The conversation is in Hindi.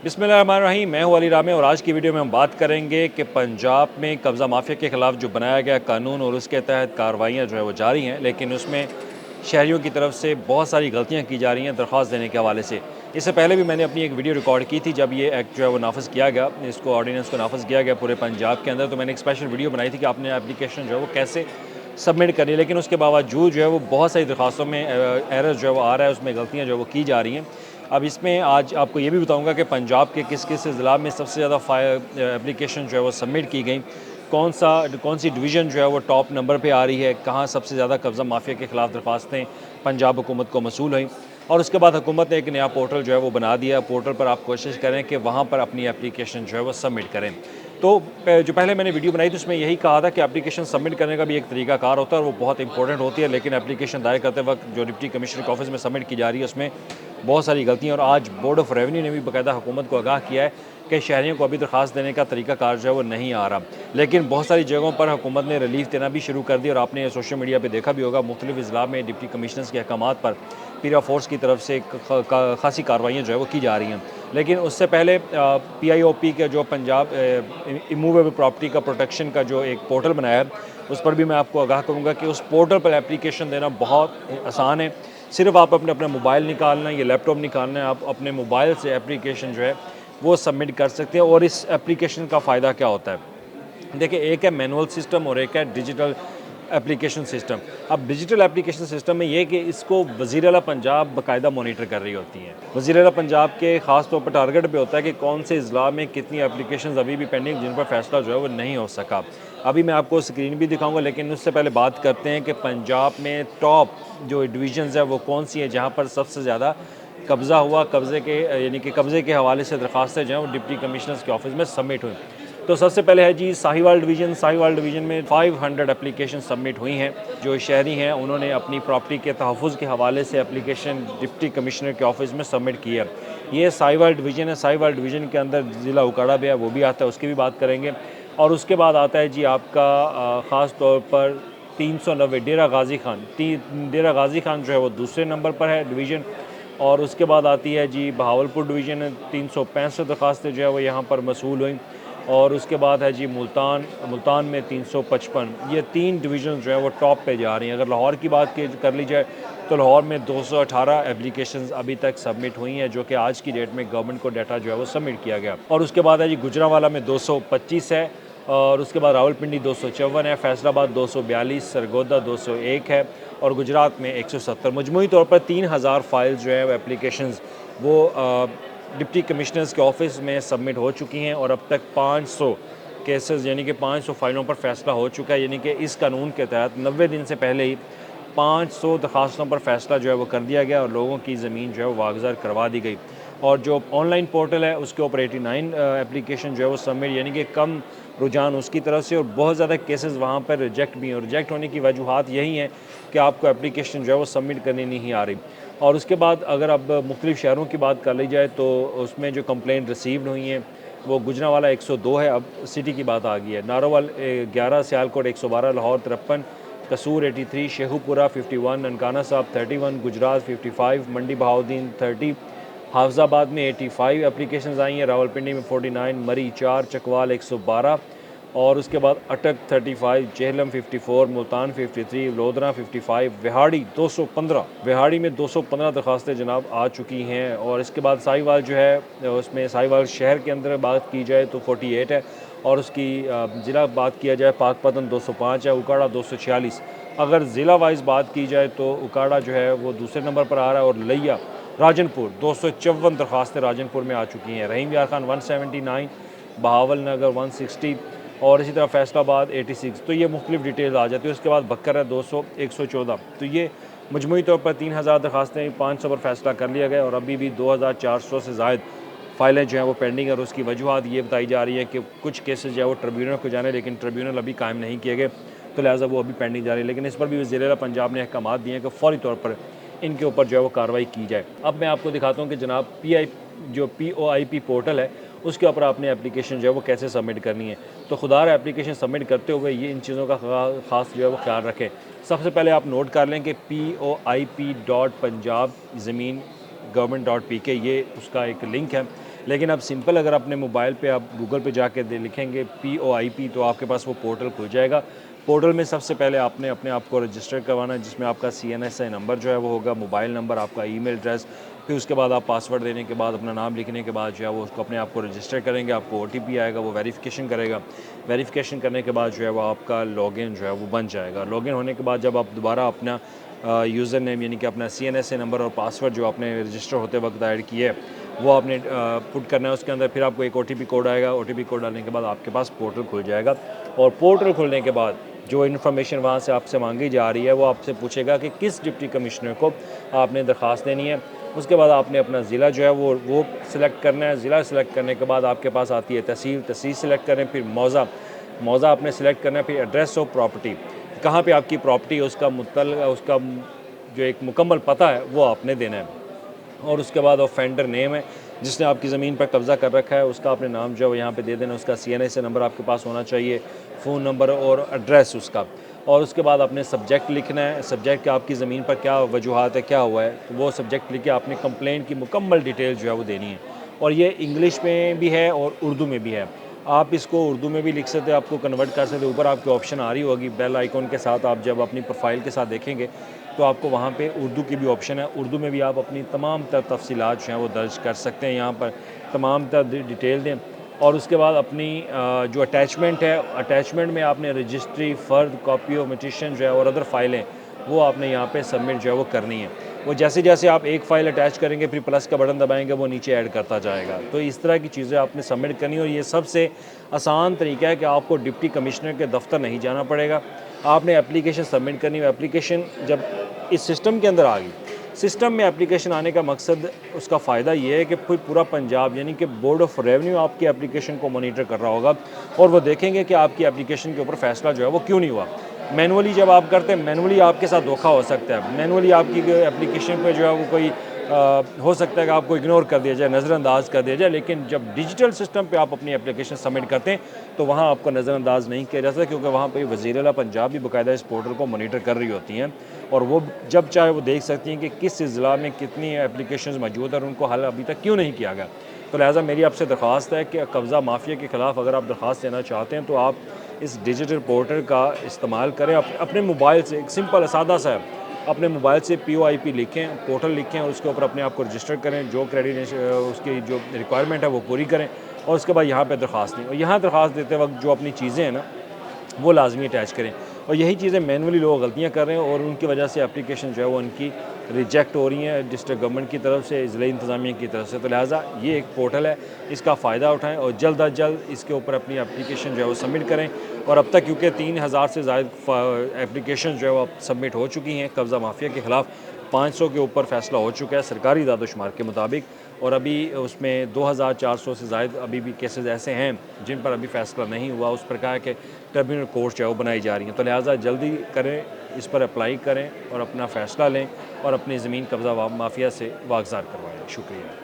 बिस्मिल्लाहिर्रहमानिर्रहीम। मैं हूं अली रामे और आज की वीडियो में हम बात करेंगे कि पंजाब में कब्ज़ा माफिया के ख़िलाफ़ जो बनाया गया कानून और उसके तहत कार्रवाइयाँ जो है वो जारी हैं, लेकिन उसमें शहरियों की तरफ से बहुत सारी गलतियाँ की जा रही हैं दरख्वास्त देने के हवाले से। इससे पहले भी मैंने अपनी एक वीडियो रिकॉर्ड की थी जब ये एक्ट जो है वो नाफिज़ किया गया, इसको ऑर्डिनेंस को नाफिज़ किया गया पूरे पंजाब के अंदर, तो मैंने एक स्पेशल वीडियो बनाई थी कि आपने एप्लीकेशन जो है वो कैसे सबमिट करनी है। लेकिन उसके बावजूद जो है वो बहुत सारी दरख्वास्तों में एरर जो है वो आ रहा है, उसमें गलतियाँ जो है वो की जा रही हैं। अब इसमें आज आपको ये भी बताऊंगा कि पंजाब के किस किस ज़िला में सबसे ज़्यादा एप्लीकेशन जो है वो सबमिट की गई, कौन सी डिवीज़न जो है वो टॉप नंबर पे आ रही है, कहाँ सबसे ज़्यादा कब्ज़ा माफिया के ख़िलाफ़ दरख्वास्तें पंजाब हुकूमत को मसूल हुई। और उसके बाद हुकूमत ने एक नया पोर्टल जो है वो बना दिया। पोर्टल पर आप कोशिश करें कि वहाँ पर अपनी एप्लीकेशन जो है वो सबमिट करें। तो जो पहले मैंने वीडियो बनाई थी उसमें यही कहा था कि एप्लीकेशन सबमिट करने का भी एक तरीकाकार होता है और वो बहुत इंपॉर्टेंट होती है, लेकिन एप्लीकेशन दायर करते वक्त जो डिप्टी कमिश्नर के ऑफिस में सबमिट की जा रही है उसमें बहुत सारी गलतियाँ। और आज बोर्ड ऑफ रेवेन्यू ने भी बाकायदा हुकूमत को आगाह किया है कि शहरियों को अभी दरख्वास्त देने का तरीकाकार जो है वो नहीं आ रहा, लेकिन बहुत सारी जगहों पर हुकूमत ने रिलीफ देना भी शुरू कर दिया। और आपने सोशल मीडिया पर देखा भी होगा, मुख्तलिफ अजला में डिप्टी कमिश्नर्स के अहकामात पर पीरा फोर्स की तरफ से खासी कार्रवाइयाँ जो है वो की जा रही हैं। लेकिन उससे पहले PIOP का जो पंजाब इमूवेबल प्रॉपर्टी का प्रोटेक्शन का जो एक पोर्टल बनाया है, उस पर भी मैं आपको आगाह करूँगा कि उस पोर्टल पर एप्लीकेशन देना बहुत आसान है। सिर्फ आप अपना मोबाइल निकालना है या लैपटॉप निकालना है, आप अपने मोबाइल से एप्लीकेशन जो है वो सबमिट कर सकते हैं। और इस एप्लीकेशन का फ़ायदा क्या होता है, देखिए, एक है मैनुअल सिस्टम और एक है डिजिटल एप्लीकेशन सिस्टम। अब डिजिटल एप्लीकेशन सिस्टम में ये कि इसको वज़ीर आला पंजाब बाकायदा मॉनिटर कर रही होती हैं। वज़ीर आला पंजाब के ख़ास तौर पर टारगेट पे होता है कि कौन से अज़ला में कितनी एप्लीकेशंस अभी भी पेंडिंग जिन पर फ़ैसला जो है वो नहीं हो सका। अभी मैं आपको स्क्रीन भी दिखाऊंगा, लेकिन उससे पहले बात करते हैं कि पंजाब में टॉप जो डिवीज़न्स है वो कौन सी है जहाँ पर सबसे ज़्यादा कब्ज़ा हुआ, कब्ज़े के यानी कि कब्ज़े के हवाले से दरख्वास्तें जो हैं वो डिप्टी कमिश्नर्स के ऑफिस में सबमिट हुई। तो सबसे पहले है जी साहिवाल डिवीज़न। साहिवाल डिवीज़न में 500 एप्लीकेशन सबमिट हुई हैं। जो शहरी हैं उन्होंने अपनी प्रॉपर्टी के तहफ़्फ़ुज़ के हवाले से एप्लीकेशन डिप्टी कमिश्नर के ऑफिस में सबमिट की है। ये साहिवाल डिवीज़न है। साहिवाल डिवीज़न के अंदर ज़िला उकाड़ा भी है, वो भी आता है, उसकी भी बात करेंगे। और उसके बाद आता है जी आपका ख़ास तौर पर 390 डेरा गाज़ी खान। डेरा गाज़ी खान जो है वो दूसरे नंबर पर है डिवीज़न। और उसके बाद आती है जी बहावलपुर डिवीज़न। 365 दरख्वास्तें जो है वो यहाँ पर मसूल हुई। और उसके बाद है जी मुल्तान में 355। ये 3 डिवीज़न जो है वो टॉप पे जा रही हैं। अगर लाहौर की बात कर ली जाए तो लाहौर में 218 एप्लीकेशंस अभी तक सबमिट हुई हैं, जो कि आज की डेट में गवर्नमेंट को डाटा जो है वो सबमिट किया गया। और उसके बाद है जी गुजरांवाला में 225 है। और उसके बाद रावलपिंडी 254 है, फैसलाबाद 242, सरगोदा 201 है और गुजरात में 170। मजमूई तौर पर 3000 फाइल्स जो है वो एप्लीकेशंस वो डिप्टी कमिश्नर्स के ऑफिस में सबमिट हो चुकी हैं। और अब तक 500 केसेस यानी कि 500 फाइलों पर फैसला हो चुका है। यानी कि इस कानून के तहत 90 दिन से पहले ही 500 दरखास्तों पर फैसला जो है वो कर दिया गया और लोगों की ज़मीन जो है वो वागज़ार करवा दी गई। और जो ऑनलाइन पोर्टल है उसके ऊपर 89 एप्लीकेशन जो है वो सबमिट, यानी कि कम रुझान उसकी तरफ से। और बहुत ज़्यादा केसेस वहाँ पर रिजेक्ट भी हैं। और रिजेक्ट होने की वजूहत यही हैं कि आपको एप्लीकेशन जो है वो सबमिट करनी नहीं आ रही। और उसके बाद अगर अब मुख्तलिफ़ शहरों की बात कर ली जाए तो उसमें जो कंप्लेंट रिसीव्ड हुई हैं वो गुजरांवाला 102 है। अब सिटी की बात आ गई है। नारोवाल 11, सियालकोट 112, लाहौर 53, कसूर 83, शेखुपुरा 51, ननकाना साहब 31, गुजरात 55, मंडी बहाउद्दीन 30, हाफजाबाद में 85 एप्लीकेशंस आई हैं, रावलपिंडी में 49, मरी 4, चकवाल 112 और उसके बाद अटक 35, जेहलम 54, मुल्तान 53, लोधरा 55, विहाड़ी 215। विहाड़ी में 215 दरखास्तें जनाब आ चुकी हैं। और इसके बाद साहिवाल जो है उसमें साहिवाल शहर के अंदर बात की जाए तो 48 है। और उसकी ज़िला बात किया जाए पाकपतन 205 है, उकाड़ा 246। अगर ज़िला वाइज बात की जाए तो उकाड़ा जो है वो दूसरे नंबर पर आ रहा है। और लिया राजनपुर 254 दरखास्तें राजनपुर में आ चुकी हैं। रहीम यार खान 179, बहावल नगर 160 और इसी तरह फैसलाबाद 86। तो ये मुख्तलिफ डिटेल आ जाती है। उसके बाद बक्कर है 200, 114। तो ये मजमूई तौर पर 3000 दरखास्तें 500 पर फैसला कर लिया गया और अभी भी 2400 से ज़ायद फाइलें जो हैं वो पेंडिंग है। और उसकी वजूहत ये बताई जा रही है कि कुछ केसेस जो है वो ट्रिब्यूनल को जाने, लेकिन ट्रिब्यूनल अभी कायम नहीं किए गए, तो लिहाजा वो अभी पेंडिंग जा रही है। लेकिन इस पर भी वज़ीर-ए-आला पंजाब ने अहकामात दिए हैं कि फ़ौरी तौर पर इनके ऊपर जो है वो कार्रवाई की जाए। अब मैं आपको दिखाता हूँ कि जनाब POIP पोर्टल है उसके ऊपर आपने एप्लीकेशन जो है वो कैसे सबमिट करनी है। तो खुदार एप्लीकेशन सबमिट करते हुए ये इन चीज़ों का ख़ास जो है वो ख्याल रखें। सबसे पहले आप नोट कर लें कि POIP.punjab ज़मीन government.pk ये उसका एक लिंक है। लेकिन अब सिंपल अगर अपने मोबाइल पे आप गूगल पे जाके लिखेंगे POIP तो आपके पास वो पोर्टल खुल जाएगा। पोर्टल में सबसे पहले आपने अपने आप को रजिस्टर करवाना है, जिसमें आपका CNSI नंबर जो है वो होगा, मोबाइल नंबर, आपका ईमेल एड्रेस, फिर उसके बाद आप पासवर्ड देने के बाद अपना नाम लिखने के बाद जो है वो उसको अपने आप को रजिस्टर करेंगे। आपको OTP आएगा, वो वेरिफिकेशन करेगा। वेरिफिकेशन करने के बाद जो है वो आपका लॉगिन जो है वो बन जाएगा। लॉगिन होने के बाद जब आप दोबारा अपना यूज़र नेम यानी कि अपना CNSA नंबर और पासवर्ड जो आपने रजिस्टर होते वक्त ऐड किया है वो आपने पुट करना है उसके अंदर। फिर आपको एक OTP कोड आएगा। OTP कोड डालने के बाद आपके पास पोर्टल खुल जाएगा, और पोर्टल खुलने के बाद जो इन्फॉर्मेशन वहाँ से आपसे मांगी जा रही है वो आपसे पूछेगा कि किस डिप्टी कमिश्नर को आपने दरख्वास्त देनी है। उसके बाद आपने अपना ज़िला जो है वो सिलेक्ट करना है। ज़िला सिलेक्ट करने के बाद आपके पास आती है तहसील सिलेक्ट करें, फिर मौज़ा आपने सिलेक्ट करना है, फिर एड्रेस ऑफ प्रॉपर्टी, कहाँ पे आपकी प्रॉपर्टी है उसका जो एक मुकम्मल पता है वो आपने देना है। और उसके बाद ऑफेंडर नेम है, जिसने आपकी ज़मीन पर कब्ज़ा कर रखा है उसका आपने नाम जो है वो यहाँ पे दे देना। उसका CNSA नंबर आपके पास होना चाहिए, फ़ोन नंबर और एड्रेस उसका। और उसके बाद आपने सब्जेक्ट लिखना है, सब्जेक्ट का आपकी ज़मीन पर क्या वजूहात है, क्या हुआ है, तो वो सब्जेक्ट लिख के आपने कंप्लेंट की मुकम्मल डिटेल जो है वो देनी है। और ये इंग्लिश में भी है और उर्दू में भी है। आप इसको उर्दू में भी लिख सकते हैं, आपको कन्वर्ट कर सकते हैं। ऊपर आपकी ऑप्शन आ रही होगी बेल आइकॉन के साथ, आप जब अपनी प्रोफाइल के साथ देखेंगे तो आपको वहाँ पे उर्दू की भी ऑप्शन है। उर्दू में भी आप अपनी तमाम तर तफसीलात जो हैं वो दर्ज कर सकते हैं, यहाँ पर तमाम तर डिटेल दें। और उसके बाद अपनी जो अटैचमेंट है, अटैचमेंट में आपने रजिस्ट्री, फ़र्द, कॉपी ऑफ मिटिशन जो है और अदर फाइलें वो आपने यहाँ पे सबमिट जो है वो करनी है। वो जैसे जैसे आप एक फ़ाइल अटैच करेंगे फिर प्लस का बटन दबाएंगे वो नीचे ऐड करता जाएगा। तो इस तरह की चीज़ें आपने सबमिट करनी है, और ये सबसे आसान तरीका है कि आपको डिप्टी कमिश्नर के दफ्तर नहीं जाना पड़ेगा। आपने एप्लीकेशन सबमिट करनी है। एप्लीकेशन जब इस सिस्टम के अंदर आ गई, सिस्टम में एप्लीकेशन आने का मकसद, उसका फ़ायदा ये है कि पूरा पंजाब यानी कि बोर्ड ऑफ रेवेन्यू आपकी एप्लीकेशन को मॉनिटर कर रहा होगा, और वो देखेंगे कि आपकी एप्लीकेशन के ऊपर फ़ैसला जो है वो क्यों नहीं हुआ। मैनुअली जब आप करते हैं, मैनुअली आपके साथ धोखा हो सकता है। मैनुअली आपकी एप्लीकेशन पे जो है वो कोई हो सकता है कि आपको इग्नोर कर दिया जाए, नज़रअंदाज कर दिया जाए। लेकिन जब डिजिटल सिस्टम पे आप अपनी एप्लीकेशन सबमिट करते हैं तो वहाँ आपको नज़रअंदाज नहीं किया जा सकता, क्योंकि वहाँ पे वज़ीर आला पंजाब भी बाकायदा इस पोर्टल को मॉनिटर कर रही होती हैं, और वो जब चाहे वो देख सकती हैं कि किस ज़िला में कितनी एप्लीकेशंस मौजूद है और उनको हल अभी तक क्यों नहीं किया गया। तो लिहाजा मेरी आपसे दरख्वास्त है कि कब्ज़ा माफिया के ख़िलाफ़ अगर आप दरख्वास्त देना चाहते हैं तो आप इस डिजिटल पोर्टल का इस्तेमाल करें। अपने मोबाइल से, एक सिंपल सादा सा है, अपने मोबाइल से POIP लिखें, पोर्टल लिखें और उसके ऊपर अपने आप को रजिस्टर करें। जो क्रेडिट उसकी जो रिक्वायरमेंट है वो पूरी करें, और उसके बाद यहाँ पे दरख्वास्त दें। और यहाँ दरख्वास्त देते वक्त जो अपनी चीज़ें हैं ना वो लाजमी अटैच करें। और यही चीज़ें मैनुअली लोग गलतियाँ कर रहे हैं, और उनकी वजह से एप्लीकेशन जो है वो उनकी रिजेक्ट हो रही हैं डिस्ट्रिक्ट गवर्नमेंट की तरफ से, ज़िला इंतज़ामिया की तरफ से। तो लिहाजा ये एक पोर्टल है, इसका फ़ायदा उठाएँ और जल्द अज जल्द इसके ऊपर अपनी एप्लीकेशन जो है वो सबमिट करें। और अब तक क्योंकि 3000 से ज़ायद एप्लीकेशन जो है वो सबमिट हो चुकी हैं कब्ज़ा माफिया के ख़िलाफ़, 500 के ऊपर फ़ैसला हो चुका है सरकारी दादोशुमार के मुताबिक, और अभी उसमें 2400 से ज़ायद अभी भी केसेस ऐसे हैं जिन पर अभी फ़ैसला नहीं हुआ। उस प्रकार के ट्रिब्यूनल कोर्ट जो है वो बनाई जा रही हैं। तो लिहाजा जल्दी करें, इस पर अप्लाई करें और अपना फ़ैसला लें और अपनी ज़मीन कब्ज़ा माफिया से वागज़ार करवाएँ। शुक्रिया।